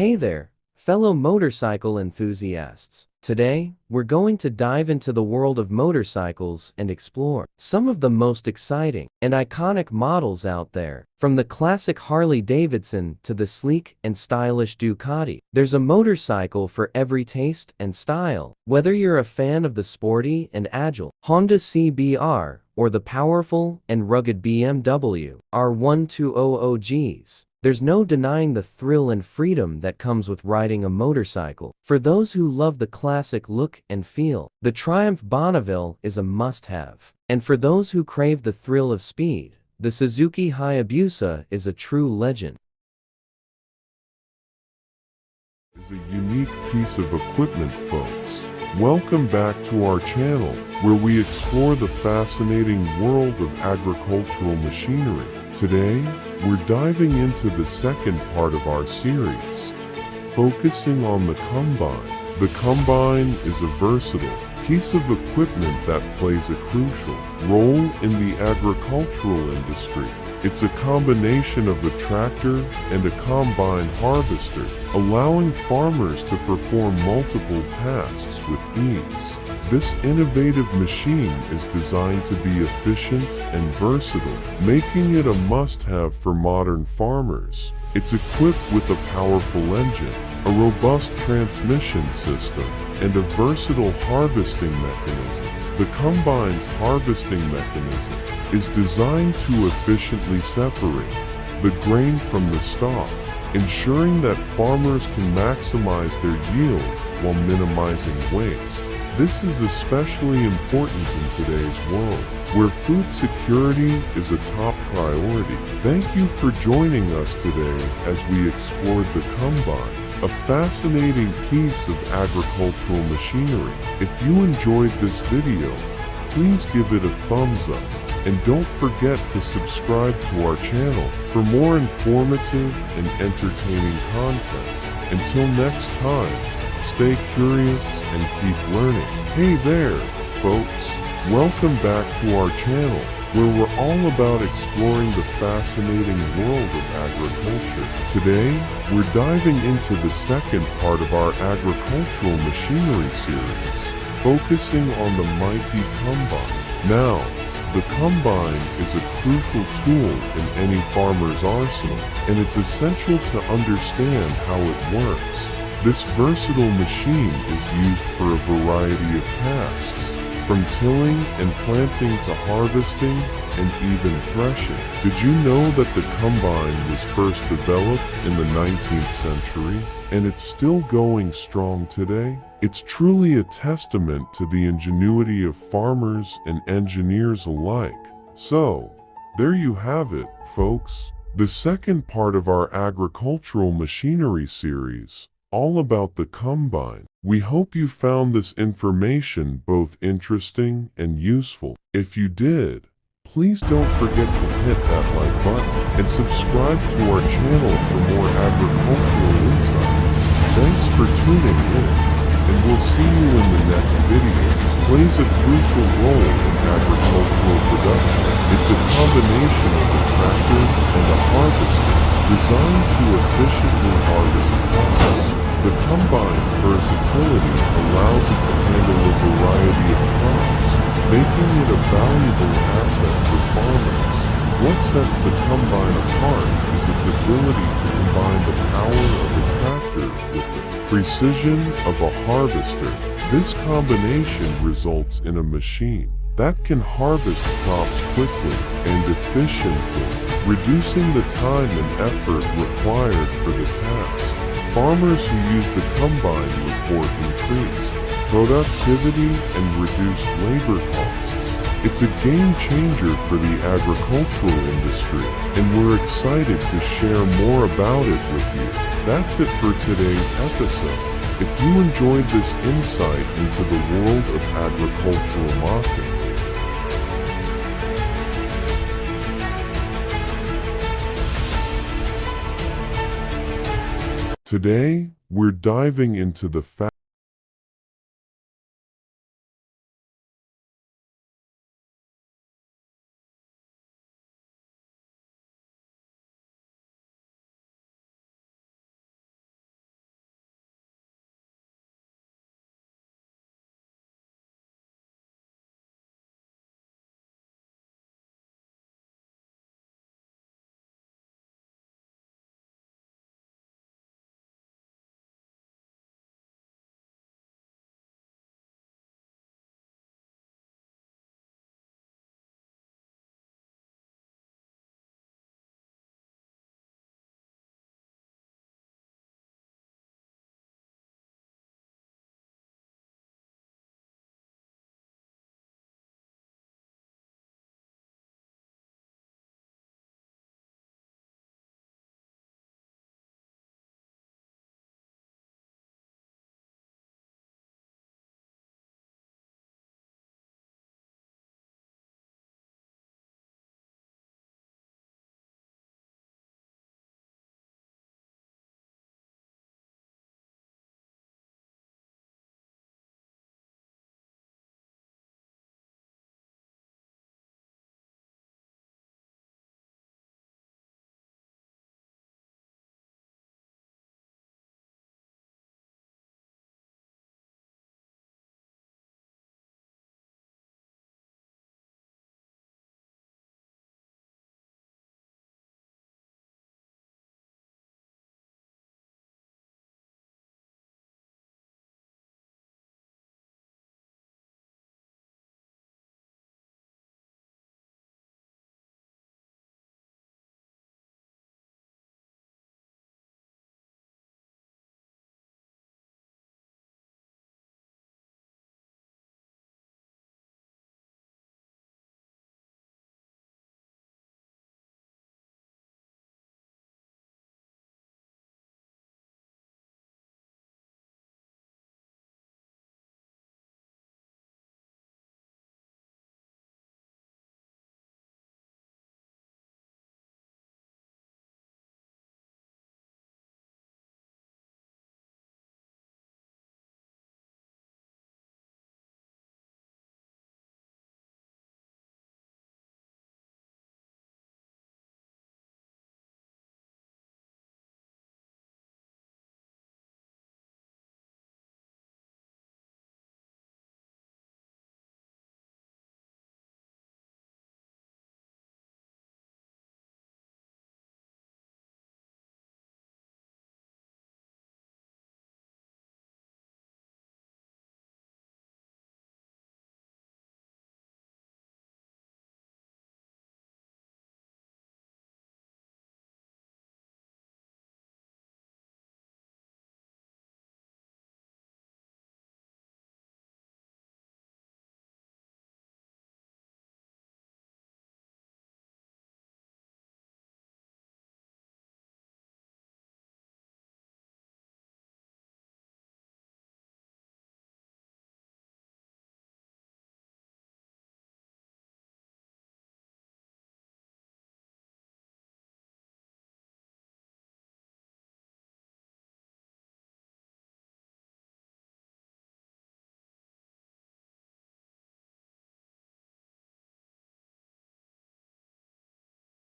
Hey there, fellow motorcycle enthusiasts. Today, we're going to dive into the world of motorcycles and explore some of the most exciting and iconic models out there. From the classic Harley-Davidson to the sleek and stylish Ducati, there's a motorcycle for every taste and style. Whether you're a fan of the sporty and agile Honda CBR or the powerful and rugged BMW R1200Gs, there's no denying the thrill and freedom that comes with riding a motorcycle. For those who love the classic look and feel, the Triumph Bonneville is a must-have. And for those who crave the thrill of speed, the Suzuki Hayabusa is a true legend. Is a unique piece of equipment, folks. Welcome back to our channel, where we explore the fascinating world of agricultural machinery. Today, we're diving into the second part of our series, focusing on the combine. The combine is a versatile piece of equipment that plays a crucial role in the agricultural industry. It's a combination of a tractor and a combine harvester, allowing farmers to perform multiple tasks with ease. This innovative machine is designed to be efficient and versatile, making it a must-have for modern farmers. It's equipped with a powerful engine, a robust transmission system, and a versatile harvesting mechanism. The combine's harvesting mechanism is designed to efficiently separate the grain from the stalk, ensuring that farmers can maximize their yield while minimizing waste. This is especially important in today's world, where food security is a top priority. Thank you for joining us today as we explored the combine, a fascinating piece of agricultural machinery. If you enjoyed this video, please give it a thumbs up, and don't forget to subscribe to our channel for more informative and entertaining content. Until next time, stay curious and keep learning. Hey there, folks. Welcome back to our channel, where we're all about exploring the fascinating world of agriculture. Today, we're diving into the second part of our agricultural machinery series, focusing on the mighty combine. Now, the combine is a crucial tool in any farmer's arsenal, and it's essential to understand how it works. This versatile machine is used for a variety of tasks, from tilling and planting to harvesting and even threshing. Did you know that the combine was first developed in the 19th century, and it's still going strong today? It's truly a testament to the ingenuity of farmers and engineers alike. So, there you have it, folks. The second part of our agricultural machinery series, all about the combine. We hope you found this information both interesting and useful. If you did, please don't forget to hit that like button and subscribe to our channel for more agricultural insights. Thanks for tuning in, and we'll see you in the next video. Plays a crucial role in agricultural production. It's a combination of a tractor and a harvester, designed to efficiently harvest crops. The combine's versatility allows it to handle a variety of crops, making it a valuable asset for farmers. What sets the combine apart is its ability to combine the power of a tractor with the precision of a harvester. This combination results in a machine that can harvest crops quickly and efficiently, reducing the time and effort required for the task. Farmers who use the combine report increased productivity and reduced labor costs. It's a game changer for the agricultural industry, and we're excited to share more about it with you. That's it for today's episode. If you enjoyed this insight into the world of agricultural machinery, today, we're diving into the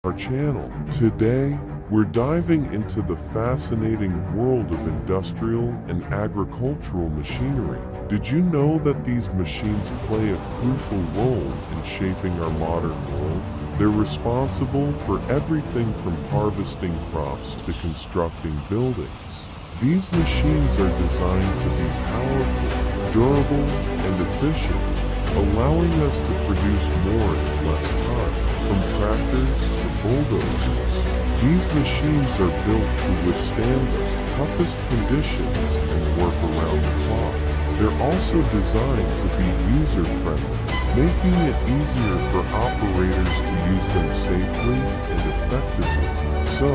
our channel. Today, we're diving into the fascinating world of industrial and agricultural machinery. Did you know that these machines play a crucial role in shaping our modern world? They're responsible for everything from harvesting crops to constructing buildings. These machines are designed to be powerful, durable, and efficient, allowing us to produce more in less time. From tractors to bulldozers, these machines are built to withstand the toughest conditions and work around the clock. They're also designed to be user-friendly, making it easier for operators to use them safely and effectively. So,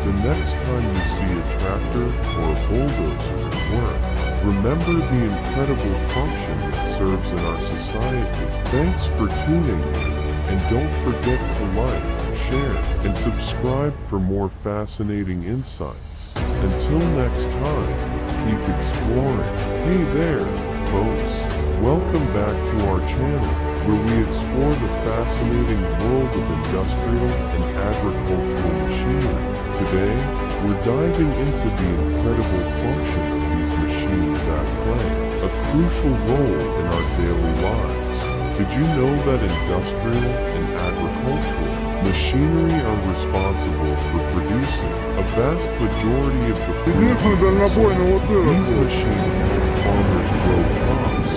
the next time you see a tractor or a bulldozer at work, remember the incredible function it serves in our society. Thanks for tuning in, and don't forget to like, share, and subscribe for more fascinating insights. Until next time, keep exploring. Hey there, folks. Welcome back to our channel, where we explore the fascinating world of industrial and agricultural machinery. Today, we're diving into the incredible function of these machines that play a crucial role in our daily lives. Did you know that industrial and agricultural machinery are responsible for producing a vast majority of the food? These machines help farmers grow crops,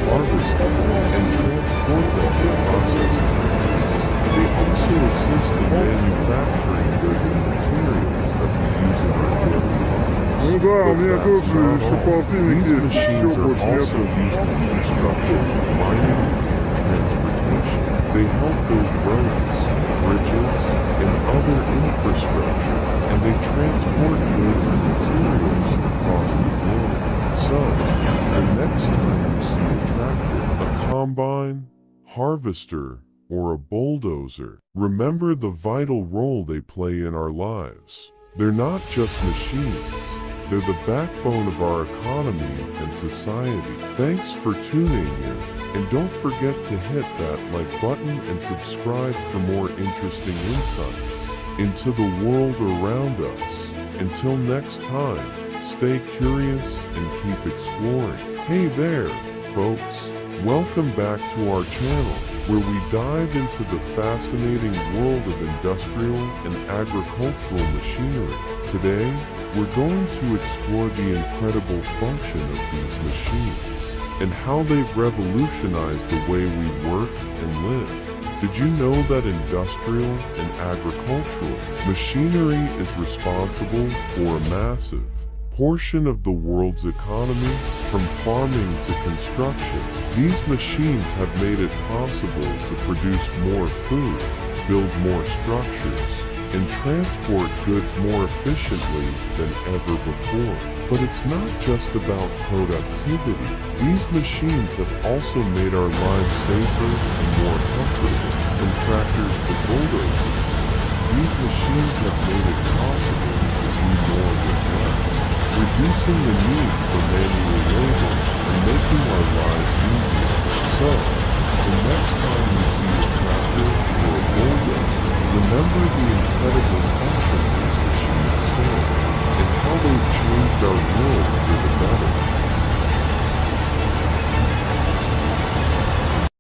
harvest them, and transport them to processing plants. They also assist in manufacturing goods and materials that we use in our daily lives. But that's not all. These machines are also used in construction, mining, and transportation. They help build roads, bridges, and other infrastructure, and they transport goods and materials across the globe. So, the next time you see a tractor, a combine, harvester, or a bulldozer, remember the vital role they play in our lives. They're not just machines. They're the backbone of our economy and society. Thanks for tuning in, and don't forget to hit that like button and subscribe for more interesting insights into the world around us. Until next time, stay curious and keep exploring. Hey there, folks. Welcome back to our channel, where we dive into the fascinating world of industrial and agricultural machinery. Today, we're going to explore the incredible function of these machines and how they've revolutionized the way we work and live. Did you know that industrial and agricultural machinery is responsible for a massive portion of the world's economy? From farming to construction, these machines have made it possible to produce more food, build more structures, and transport goods more efficiently than ever before. But it's not just about productivity. These machines have also made our lives safer and more comfortable. From tractors to bulldozers, these machines have made it possible to do more with less, reducing the need for manual labor and making our lives easier. So, the next time you see a tractor or a bulldozer, remember the incredible function these machines serve and how they've changed our